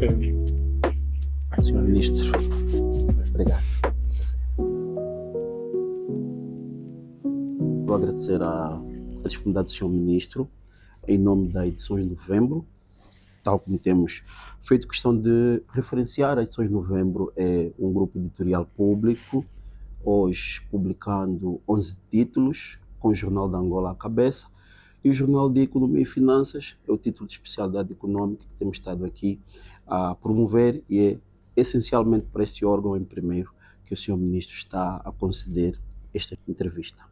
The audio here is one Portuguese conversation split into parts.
Entendi. Senhor Ministro, obrigado. Vou agradecer a disponibilidade do Senhor Ministro em nome da edição de novembro, tal como temos feito questão de referenciar. A edição de novembro é um grupo editorial público, hoje publicando 11 títulos, com o Jornal da Angola à cabeça, e o Jornal de Economia e Finanças é o título de especialidade econômica que temos estado aqui a promover, e é essencialmente para este órgão em primeiro que o Sr. Ministro está a conceder esta entrevista.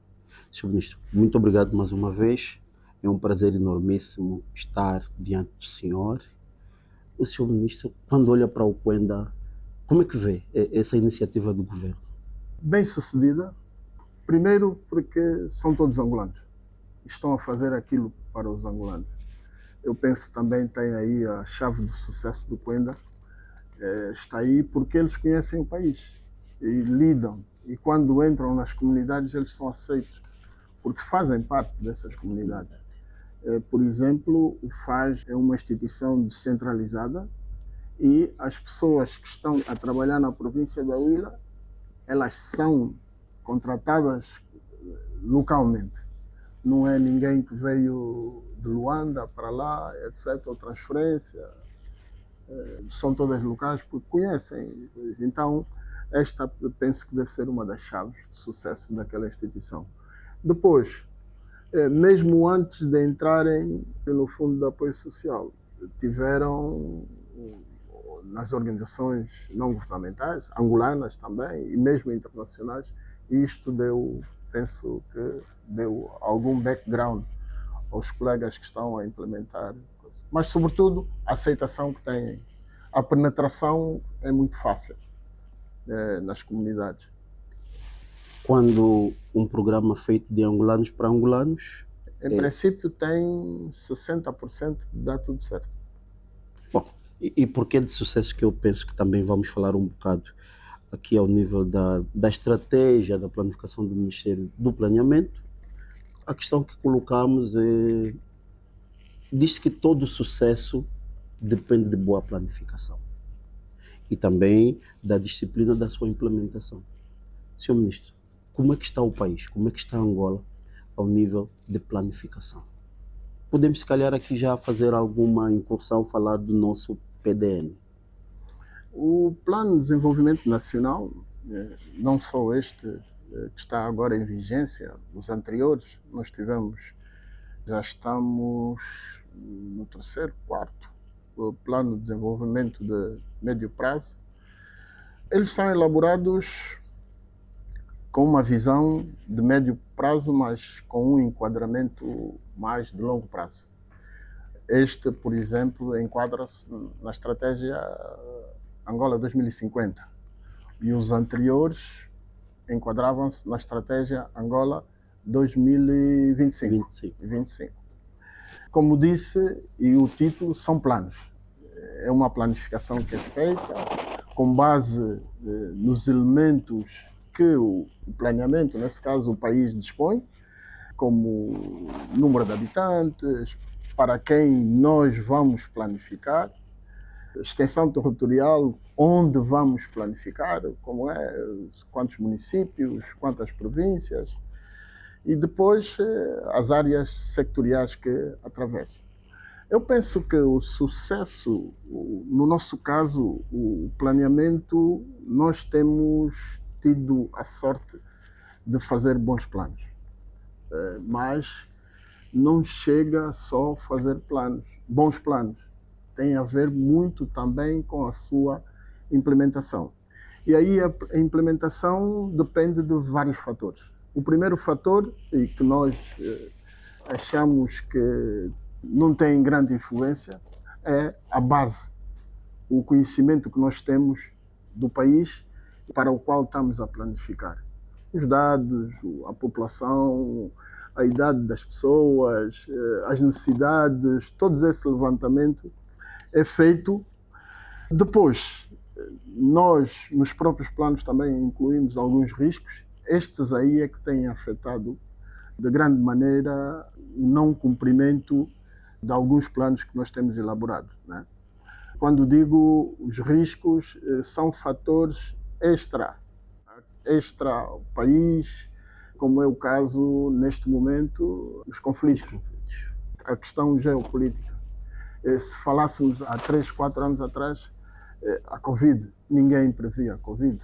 Sr. Ministro, muito obrigado mais uma vez. É um prazer enormíssimo estar diante do senhor. O Sr. Ministro, quando olha para o Kwenda, como é que vê essa iniciativa do governo? Bem sucedida, primeiro porque são todos angolanos, estão a fazer aquilo para os angolanos. Eu penso também tem aí a chave do sucesso do Kwenda, está aí porque eles conhecem o país e lidam, e quando entram nas comunidades eles são aceitos, porque fazem parte dessas comunidades. Por exemplo, o FAS é uma instituição descentralizada e as pessoas que estão a trabalhar na província da Huila, elas são contratadas localmente. Não é ninguém que veio de Luanda para lá, etc., ou transferência. São todas locais porque conhecem. Então, esta penso que deve ser uma das chaves de sucesso daquela instituição. Depois, mesmo antes de entrarem no Fundo de Apoio Social, tiveram nas organizações não governamentais, angolanas também, e mesmo internacionais, e isto deu, penso que deu algum background aos colegas que estão a implementar. Mas, sobretudo, a aceitação que têm. A penetração é muito fácil nas comunidades. Quando um programa feito de angolanos para angolanos... Em princípio tem 60% que dá tudo certo. Bom, e porquê de sucesso, que eu penso que também vamos falar um bocado aqui ao nível da estratégia, da planificação do Ministério do Planeamento. A questão que colocamos é, diz que todo sucesso depende de boa planificação e também da disciplina da sua implementação. Senhor Ministro, como é que está o país? Como é que está Angola ao nível de planificação? Podemos, se calhar, aqui já fazer alguma incursão, falar do nosso PDN. O Plano de Desenvolvimento Nacional, não só este que está agora em vigência, os anteriores, nós tivemos, já estamos no terceiro, quarto, o Plano de Desenvolvimento de Médio Prazo. Eles são elaborados com uma visão de médio prazo, mas com um enquadramento mais de longo prazo. Este, por exemplo, enquadra-se na estratégia Angola 2050 e os anteriores enquadravam-se na estratégia Angola 2025. Como disse, e o título são planos. É uma planificação que é feita com base nos elementos que o planeamento, nesse caso o país, dispõe, como número de habitantes, para quem nós vamos planificar, extensão territorial, onde vamos planificar, como é, quantos municípios, quantas províncias, e depois as áreas sectoriais que atravessam. Eu penso que o sucesso, no nosso caso, o planeamento, nós temos tido a sorte de fazer bons planos, mas não chega só a fazer planos, bons planos. Tem a ver muito também com a sua implementação. E aí a implementação depende de vários fatores. O primeiro fator, e que nós achamos que não tem grande influência, é a base, o conhecimento que nós temos do país para o qual estamos a planificar. Os dados, a população, a idade das pessoas, as necessidades, todo esse levantamento é feito. Depois, nós, nos próprios planos, também incluímos alguns riscos. Estes aí é que têm afetado de grande maneira o não cumprimento de alguns planos que nós temos elaborados, né? Quando digo os riscos, são fatores extra ao país, como é o caso, neste momento, dos conflitos. A questão geopolítica. Se falássemos há 3, 4 anos atrás, a Covid, ninguém previa a Covid.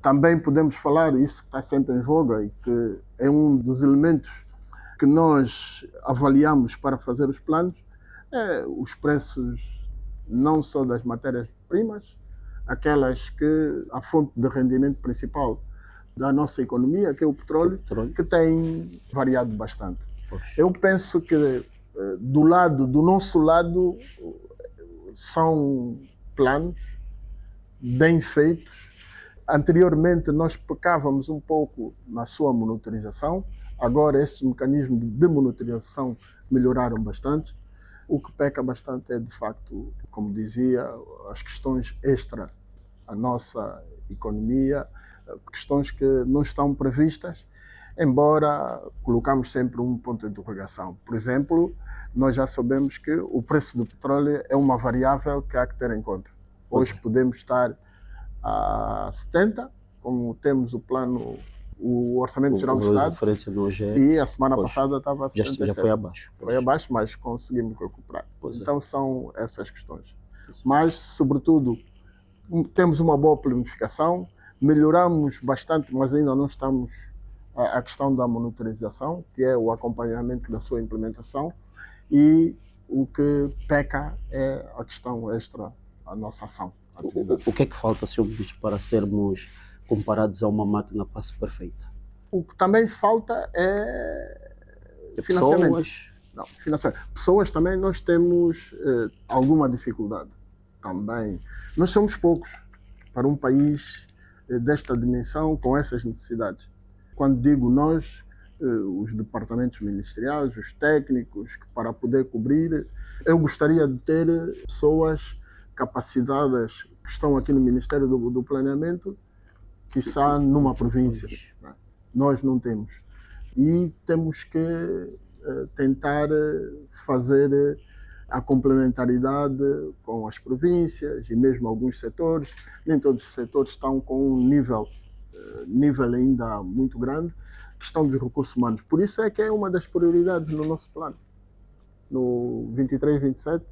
Também podemos falar, isso está sempre em voga e que é um dos elementos que nós avaliamos para fazer os planos, os preços não só das matérias-primas, aquelas que a fonte de rendimento principal da nossa economia, que é o petróleo, que tem variado bastante. Eu penso que do nosso lado, são planos bem feitos. Anteriormente nós pecávamos um pouco na sua monitorização, agora esses mecanismos de monitorização melhoraram bastante. O que peca bastante é, de facto, como dizia, as questões extra à nossa economia, questões que não estão previstas, embora colocamos sempre um ponto de interrogação. Por exemplo, nós já sabemos que o preço do petróleo é uma variável que há que ter em conta. Hoje podemos estar a 70, como temos o plano, o Orçamento Geral do Estado, e a semana passada estava a 67. Já foi abaixo. Foi abaixo, mas conseguimos recuperar. Então são essas questões. Mas, sobretudo, temos uma boa planificação, melhoramos bastante, mas ainda não estamos a questão da monitorização, que é o acompanhamento da sua implementação, e o que peca é a questão extra, a nossa ação. O que é que falta, Sr. Ministro, para sermos comparados a uma máquina passe perfeita? O que também falta é financiamento. Pessoas? Não, financiamento. Pessoas também nós temos alguma dificuldade. Também. Nós somos poucos para um país desta dimensão, com essas necessidades. Quando digo nós, os departamentos ministeriais, os técnicos, para poder cobrir, eu gostaria de ter pessoas capacitadas que estão aqui no Ministério do Planeamento, quiçá numa província. Nós não temos. E temos que tentar fazer a complementaridade com as províncias e mesmo alguns setores. Nem todos os setores estão com um nível ainda muito grande, questão dos recursos humanos. Por isso é que é uma das prioridades no nosso plano. No 23, 27,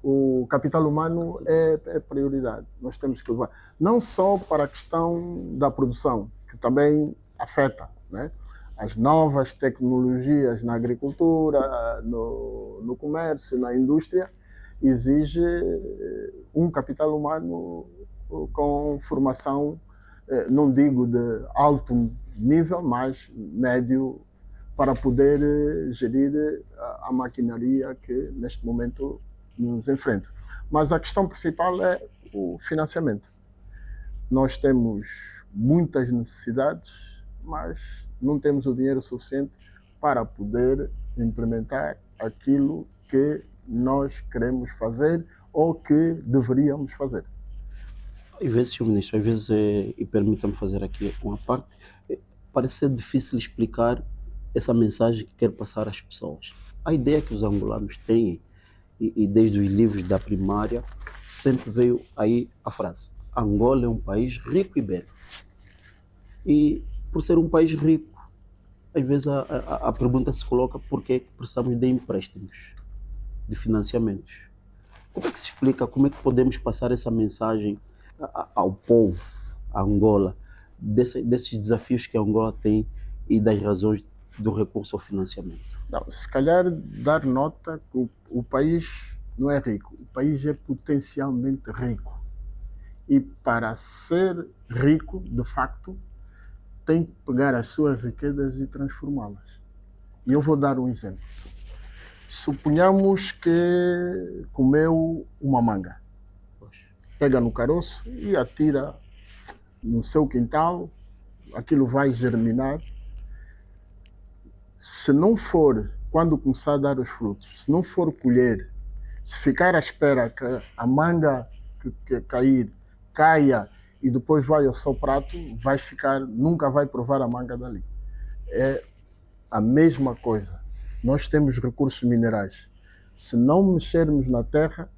o capital humano é prioridade. Nós temos que levar, não só para a questão da produção, que também afeta, né? As novas tecnologias na agricultura, no comércio, na indústria, exige um capital humano com formação, não digo de alto nível, mas médio, para poder gerir a maquinaria que neste momento nos enfrenta. Mas a questão principal é o financiamento. Nós temos muitas necessidades, mas não temos o dinheiro suficiente para poder implementar aquilo que nós queremos fazer ou que deveríamos fazer. Às vezes, Sr. Ministro, às vezes, e permita-me fazer aqui uma parte, parece ser difícil explicar essa mensagem que quer passar às pessoas. A ideia que os angolanos têm, e desde os livros da primária, sempre veio aí a frase: Angola é um país rico e belo. E por ser um país rico, às vezes a pergunta se coloca: por que precisamos de empréstimos, de financiamentos? Como é que se explica, como é que podemos passar essa mensagem ao povo, a Angola, desses desafios que a Angola tem e das razões do recurso ao financiamento? Não, se calhar dar nota que o país não é rico, o país é potencialmente rico. E para ser rico, de facto, tem que pegar as suas riquezas e transformá-las. E eu vou dar um exemplo. Suponhamos que comeu uma manga. Pega no caroço e atira no seu quintal, aquilo vai germinar. Se não for, quando começar a dar os frutos, se não for colher, se ficar à espera que a manga que caia e depois vai ao seu prato, vai ficar, nunca vai provar a manga dali. É a mesma coisa. Nós temos recursos minerais. Se não mexermos na terra,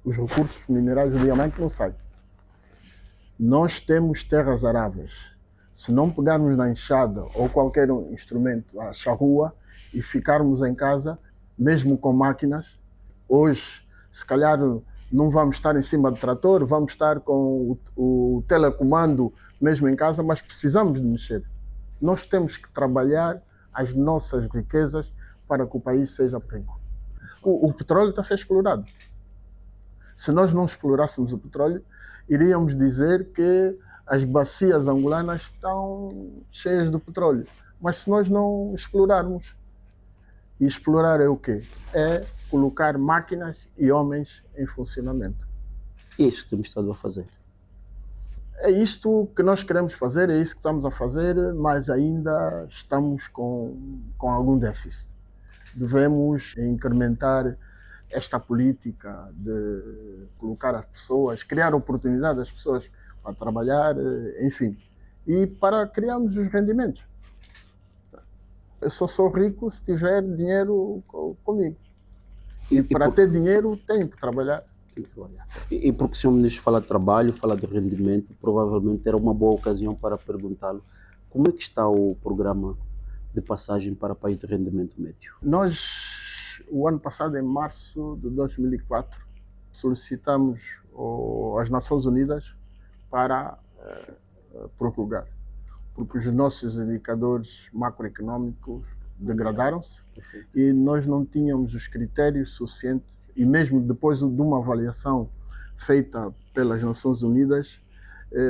os recursos minerais do diamante não saem. Nós temos terras aráveis. Se não pegarmos na enxada ou qualquer instrumento, a charrua, e ficarmos em casa, mesmo com máquinas, hoje, se calhar, não vamos estar em cima do trator, vamos estar com o telecomando mesmo em casa, mas precisamos de mexer. Nós temos que trabalhar as nossas riquezas para que o país seja rico. O petróleo está a ser explorado. Se nós não explorássemos o petróleo, iríamos dizer que as bacias angolanas estão cheias de petróleo. Mas se nós não explorarmos, e explorar é o quê? É colocar máquinas e homens em funcionamento. É isso que temos estado a fazer. É isto que nós queremos fazer, é isso que estamos a fazer, mas ainda estamos com algum déficit. Devemos incrementar esta política de colocar as pessoas, criar oportunidade às pessoas para trabalhar, enfim, e para criarmos os rendimentos. Eu só sou rico se tiver dinheiro comigo. E para ter dinheiro, tenho que trabalhar. E porque o senhor ministro fala de trabalho, fala de rendimento, provavelmente era uma boa ocasião para perguntá-lo como é que está o programa de passagem para país de rendimento médio. Nós, o ano passado, em março de 2004, solicitamos às Nações Unidas para prorrogar, porque os nossos indicadores macroeconómicos degradaram-se e nós não tínhamos os critérios suficientes, e mesmo depois de uma avaliação feita pelas Nações Unidas,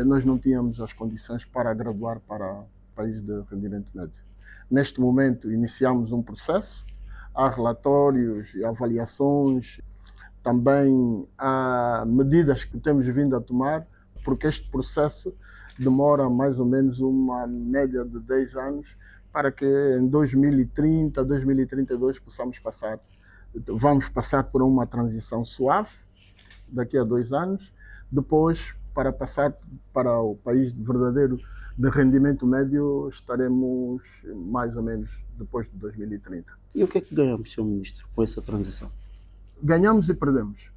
nós não tínhamos as condições para graduar para país de rendimento médio. Neste momento, iniciamos um processo, há relatórios e avaliações, também há medidas que temos vindo a tomar, porque este processo demora mais ou menos uma média de 10 anos para que em 2030, 2032 possamos passar. Vamos passar por uma transição suave daqui a 2 anos, depois para passar para o país verdadeiro de rendimento médio estaremos mais ou menos depois de 2030. E o que é que ganhamos, Sr. Ministro, com essa transição? Ganhamos e perdemos.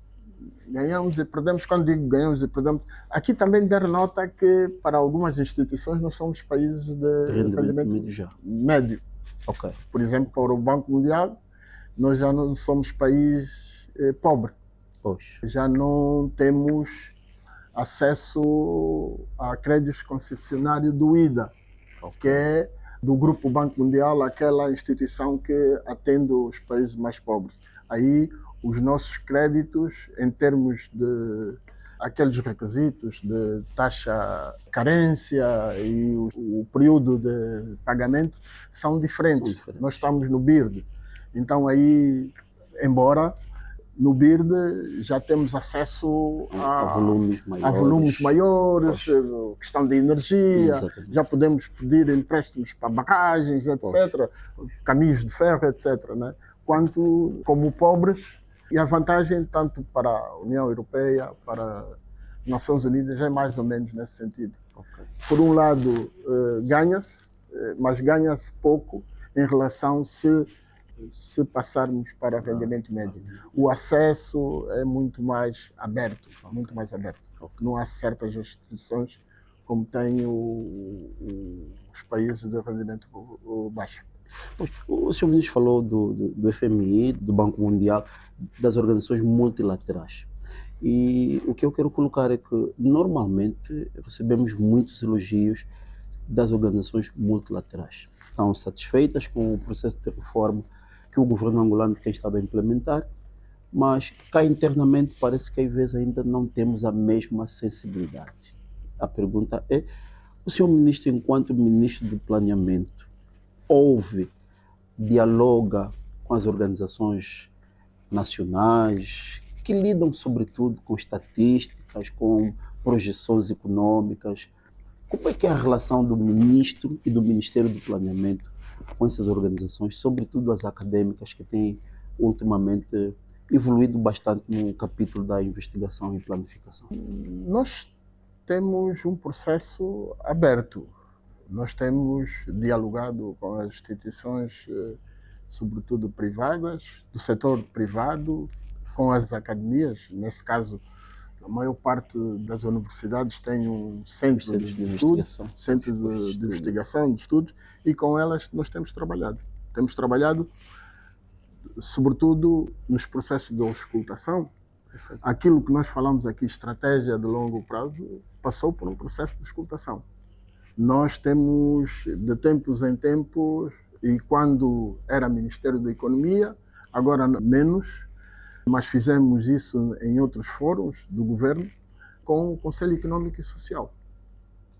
Ganhamos e perdemos. Quando digo ganhamos e perdemos, aqui também dar nota que para algumas instituições nós somos países de rendimento médio já. Médio. Okay. Por exemplo, para o Banco Mundial, nós já não somos país pobre. Pois. Já não temos acesso a créditos concessionários do IDA, que é do Grupo Banco Mundial, aquela instituição que atende os países mais pobres. Aí os nossos créditos, em termos de aqueles requisitos de taxa carência e o período de pagamento são diferentes. Nós estamos no BIRD. Então aí, embora no BIRD já temos acesso a volumes maiores, questão de energia, exatamente. Já podemos pedir empréstimos para barragens, etc., caminhos de ferro, etc., né? Quanto como pobres, e a vantagem tanto para a União Europeia, para as Nações Unidas, é mais ou menos nesse sentido. Okay. Por um lado, ganha-se, mas ganha-se pouco em relação se passarmos para rendimento médio. O acesso é muito mais aberto, muito mais aberto. Não há certas restrições como têm os países de rendimento baixo. O senhor ministro falou do FMI, do Banco Mundial, das organizações multilaterais. E o que eu quero colocar é que, normalmente, recebemos muitos elogios das organizações multilaterais. Estão satisfeitas com o processo de reforma que o governo angolano tem estado a implementar, mas cá internamente parece que às vezes ainda não temos a mesma sensibilidade. A pergunta é, o senhor ministro, enquanto ministro do planeamento, dialoga com as organizações nacionais que lidam sobretudo com estatísticas, com projeções econômicas? Como é que é a relação do ministro e do Ministério do Planeamento com essas organizações, sobretudo as acadêmicas, que têm ultimamente evoluído bastante no capítulo da investigação e planificação? Nós temos um processo aberto. Nós temos dialogado com as instituições, sobretudo privadas, do setor privado, com as academias. Nesse caso, a maior parte das universidades tem um centro Centros de de estudo, investigação. centro de investigação, de estudos, e com elas nós temos trabalhado. Temos trabalhado, sobretudo, nos processos de auscultação. Perfeito. Aquilo que nós falamos aqui, estratégia de longo prazo, passou por um processo de auscultação. Nós temos, de tempos em tempos, e quando era Ministério da Economia, agora menos, mas fizemos isso em outros fóruns do governo, com o Conselho Econômico e Social,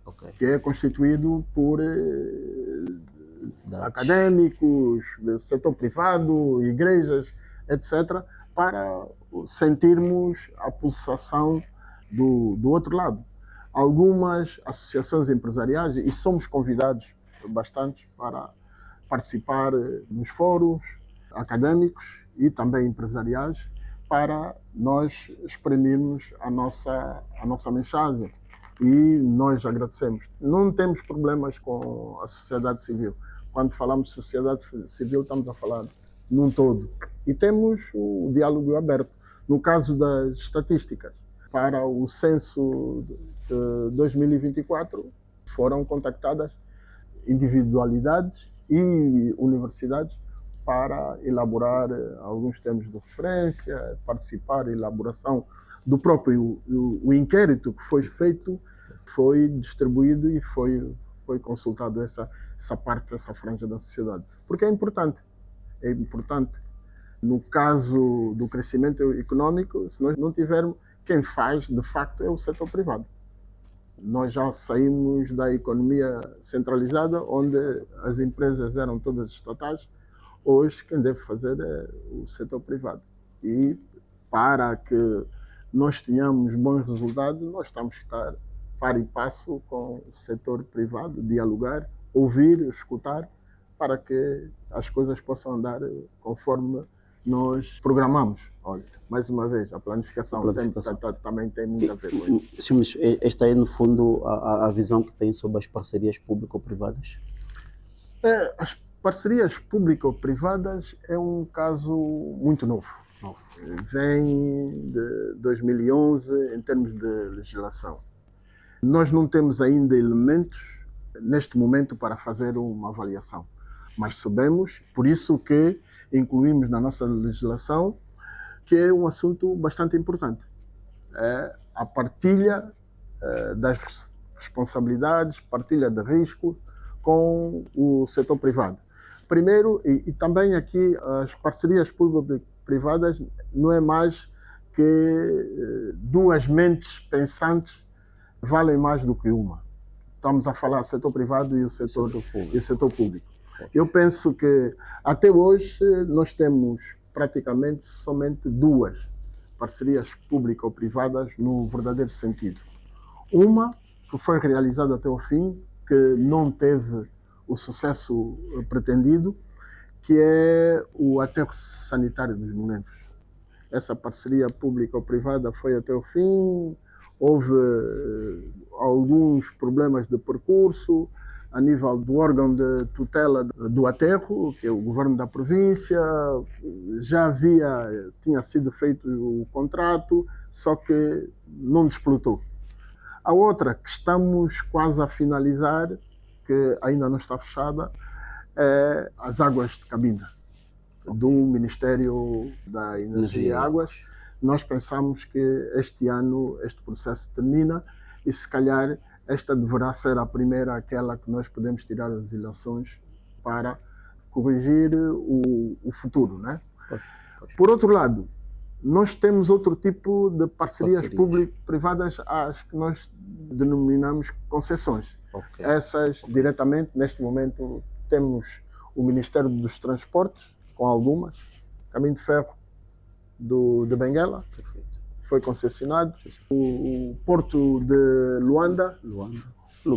Ok. que é constituído por académicos, do setor privado, igrejas, etc., para sentirmos a pulsação do outro lado. Algumas associações empresariais, e somos convidados bastante para participar nos fóruns académicos e também empresariais, para nós exprimirmos a nossa mensagem. E nós agradecemos. Não temos problemas com a sociedade civil. Quando falamos de sociedade civil, estamos a falar num todo. E temos o diálogo aberto. No caso das estatísticas, para o censo de 2024, foram contactadas individualidades e universidades para elaborar alguns termos de referência, participar da elaboração do próprio o inquérito que foi feito, foi distribuído e foi consultado essa parte, essa franja da sociedade. Porque é importante. É importante. No caso do crescimento econômico, se nós não tivermos, quem faz, de facto, é o setor privado. Nós já saímos da economia centralizada, onde as empresas eram todas estatais. Hoje, quem deve fazer é o setor privado. E para que nós tenhamos bons resultados, nós temos que estar par e passo com o setor privado, dialogar, ouvir, escutar, para que as coisas possam andar conforme nós programamos. Olha, mais uma vez, a planificação, também tem muito a ver com isso. Sim, mas esta é, no fundo, a visão que tem sobre as parcerias público-privadas? As parcerias público-privadas é um caso muito novo. Vem de 2011 em termos de legislação. Nós não temos ainda elementos, neste momento, para fazer uma avaliação. Mas sabemos, por isso que incluímos na nossa legislação, que é um assunto bastante importante. É a partilha das responsabilidades, partilha de risco com o setor privado. Primeiro, e também aqui, as parcerias público-privadas não é mais que duas mentes pensantes valem mais do que uma. Estamos a falar do setor privado e o setor público. Eu penso que até hoje nós temos praticamente somente duas parcerias público-privadas no verdadeiro sentido. Uma que foi realizada até o fim, que não teve o sucesso pretendido, que é o aterro sanitário dos Monegros. Essa parceria público-privada foi até o fim, houve alguns problemas de percurso a nível do órgão de tutela do aterro, que é o governo da província. Já tinha sido feito o contrato, só que não desplotou. A outra, que estamos quase a finalizar, que ainda não está fechada, é as águas de Cabinda, do Ministério da Energia e Águas. Nós pensamos que este ano este processo termina e, se calhar, esta deverá ser a primeira, aquela que nós podemos tirar as ilações para corrigir o futuro, né? Por outro lado, nós temos outro tipo de parcerias público-privadas, as que nós denominamos concessões. Essas, diretamente, neste momento, temos o Ministério dos Transportes, com algumas, Caminho de Ferro de Benguela, foi concessionado, o Porto de Luanda,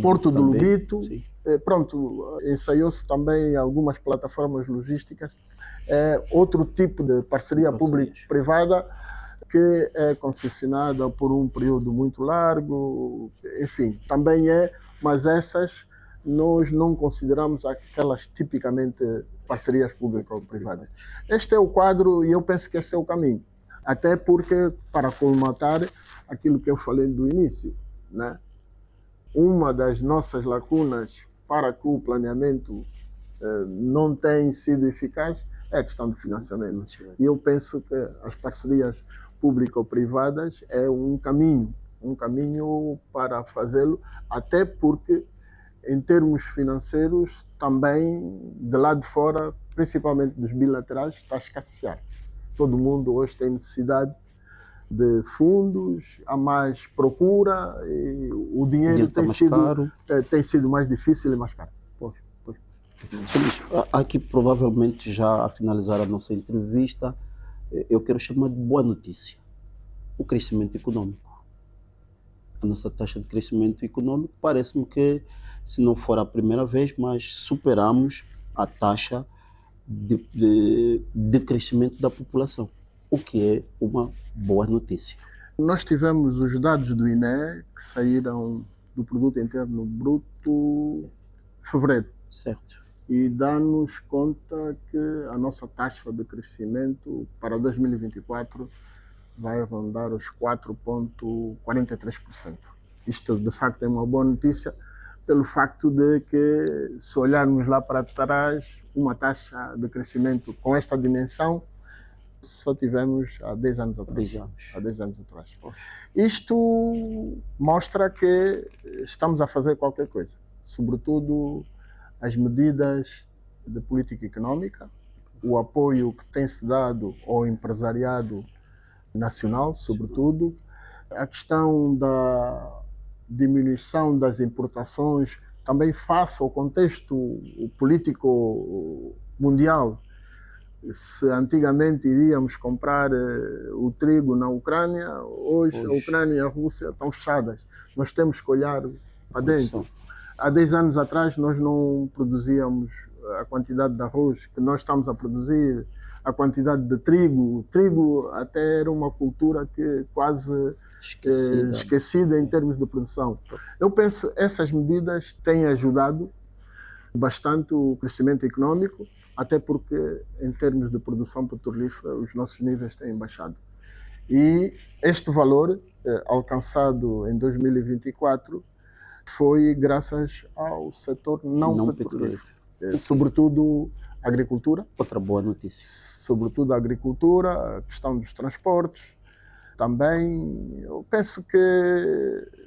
Porto de Lubito, pronto, ensaiou-se também algumas plataformas logísticas. É outro tipo de parceria público-privada que é concessionada por um período muito largo, enfim, também mas essas nós não consideramos aquelas tipicamente parcerias público-privadas. Este é o quadro e eu penso que este é o caminho. Até porque, para colmatar aquilo que eu falei do início, né? Uma das nossas lacunas para que o planeamento não tenha sido eficaz é a questão do financiamento. E eu penso que as parcerias público-privadas é um caminho para fazê-lo, até porque, em termos financeiros, também, de lá de fora, principalmente dos bilaterais, está a escassear. Todo mundo hoje tem necessidade de fundos, há mais procura, e o dinheiro tem sido mais difícil e mais caro. Aqui, provavelmente, já a finalizar a nossa entrevista, eu quero chamar de boa notícia o crescimento econômico. A nossa taxa de crescimento econômico parece-me que, se não for a primeira vez, mas superamos a taxa de crescimento da população, o que é uma boa notícia. Nós tivemos os dados do INE que saíram do Produto Interno Bruto em fevereiro. Certo. E dá-nos conta que a nossa taxa de crescimento para 2024 vai rondar os 4,43%. Isto, de facto, é uma boa notícia, pelo facto de que, se olharmos lá para trás, uma taxa de crescimento com esta dimensão só tivemos há 10 anos atrás. Há 10 anos atrás. Isto mostra que estamos a fazer qualquer coisa, sobretudo as medidas de política económica, o apoio que tem-se dado ao empresariado nacional, sobretudo, a questão da diminuição das importações, também face ao contexto político mundial. Se antigamente iríamos comprar o trigo na Ucrânia, hoje a Ucrânia e a Rússia estão fechadas. Nós temos que olhar para dentro. Há 10 anos atrás nós não produzíamos a quantidade de arroz que nós estamos a produzir, a quantidade de trigo. O trigo até era uma cultura que quase esquecida em termos de produção. Eu penso que essas medidas têm ajudado bastante o crescimento econômico, até porque, em termos de produção petrolífera, os nossos níveis têm baixado. E este valor, alcançado em 2024, foi graças ao setor não petrolífero. Sobretudo a agricultura. Outra boa notícia. Sobretudo a agricultura, a questão dos transportes. Também, eu penso que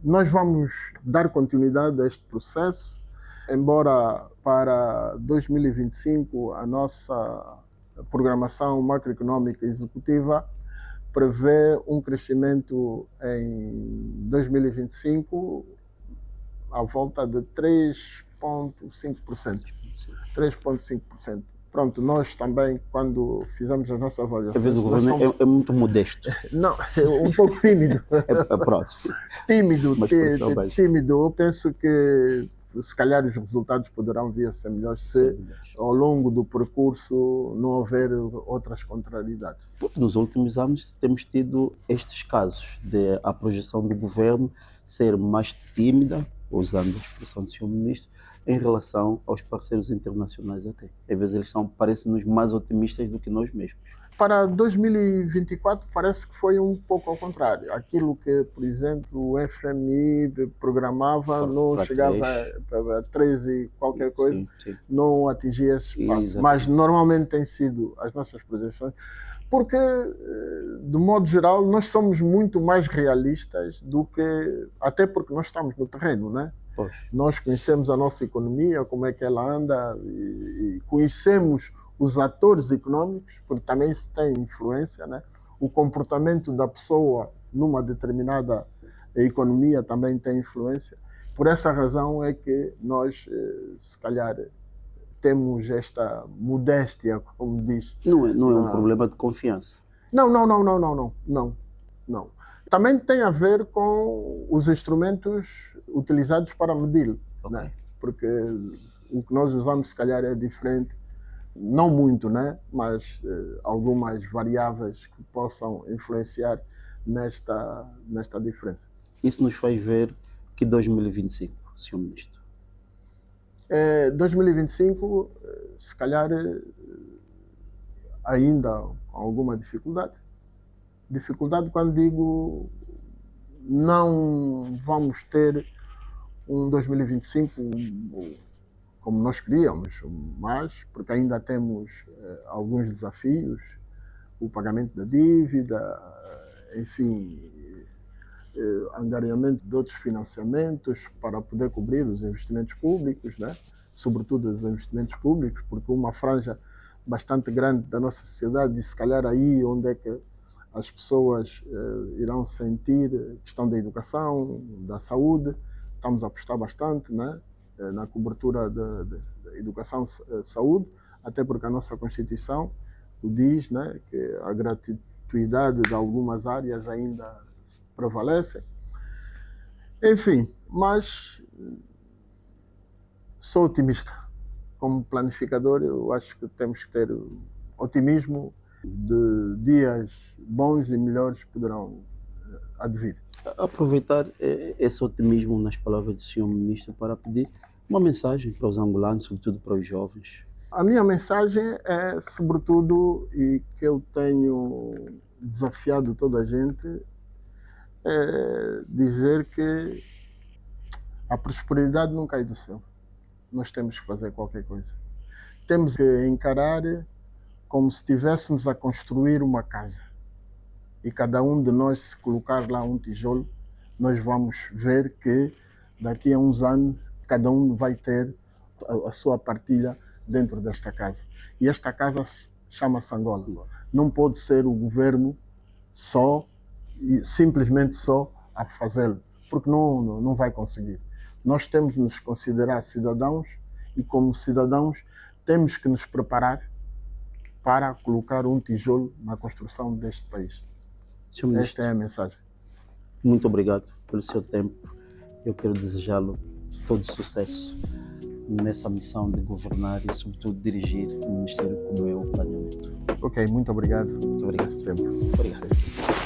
nós vamos dar continuidade a este processo, embora para 2025 a nossa programação macroeconómica executiva prevê um crescimento em 2025 à volta de 3,5%. 3,5%. Pronto, nós também, quando fizemos as nossas avaliações... Às vezes o governo é muito modesto. Não, um pouco tímido. Pronto. Tímido. Eu penso que, se calhar, os resultados poderão vir a ser melhores se, ao longo do percurso, não houver outras contrariedades. Nos últimos anos, temos tido estes casos de a projeção do governo ser mais tímida, usando a expressão do Sr. Ministro, em relação aos parceiros internacionais até. Às vezes eles parecem-nos mais otimistas do que nós mesmos. Para 2024 parece que foi um pouco ao contrário. Aquilo que, por exemplo, o FMI programava não chegava a 3 e qualquer coisa, sim. Não atingia esse espaço. Mas normalmente tem sido as nossas projeções, porque, de modo geral, nós somos muito mais realistas do que... Até porque nós estamos no terreno, né? Pois. Nós conhecemos a nossa economia, como é que ela anda, e conhecemos os atores econômicos, porque também isso tem influência, né? O comportamento da pessoa numa determinada economia também tem influência. Por essa razão é que nós, se calhar, temos esta modéstia, como diz. Não é um problema de confiança. Não. Também tem a ver com os instrumentos utilizados para medi-lo, né? Porque o que nós usamos, se calhar, é diferente. Não muito, né? Mas algumas variáveis que possam influenciar nesta diferença. Isso nos faz ver que 2025, Sr. Ministro? 2025, se calhar, ainda com alguma dificuldade, Dificuldade quando digo não vamos ter um 2025 como nós queríamos, mas porque ainda temos alguns desafios, o pagamento da dívida, enfim, angariamento de outros financiamentos para poder cobrir os investimentos públicos, né? Sobretudo os investimentos públicos, porque uma franja bastante grande da nossa sociedade, e se calhar aí onde é que as pessoas irão sentir a questão da educação, da saúde, estamos a apostar bastante, né? Na cobertura da educação e saúde, até porque a nossa Constituição o diz, né? Que a gratuidade de algumas áreas ainda prevalece. Enfim, mas sou otimista. Como planificador, eu acho que temos que ter otimismo de dias bons e melhores poderão advir. Aproveitar esse otimismo nas palavras do Sr. Ministro para pedir uma mensagem para os angolanos, sobretudo para os jovens. A minha mensagem é, sobretudo, e que eu tenho desafiado toda a gente, é dizer que a prosperidade não cai do céu. Nós temos que fazer qualquer coisa. Temos que encarar como se estivéssemos a construir uma casa. E cada um de nós, se colocar lá um tijolo, nós vamos ver que daqui a uns anos cada um vai ter a sua partilha dentro desta casa. E esta casa chama-se Angola. Não pode ser o governo só, simplesmente só, a fazê-lo, porque não vai conseguir. Nós temos de nos considerar cidadãos e, como cidadãos, temos que nos preparar para colocar um tijolo na construção deste país. Esta é a mensagem. Muito obrigado pelo seu tempo. Eu quero desejá-lo todo sucesso nessa missão de governar e, sobretudo, dirigir o Ministério como é o Planeamento. Ok, muito obrigado. Muito obrigado. Por esse tempo. Obrigado.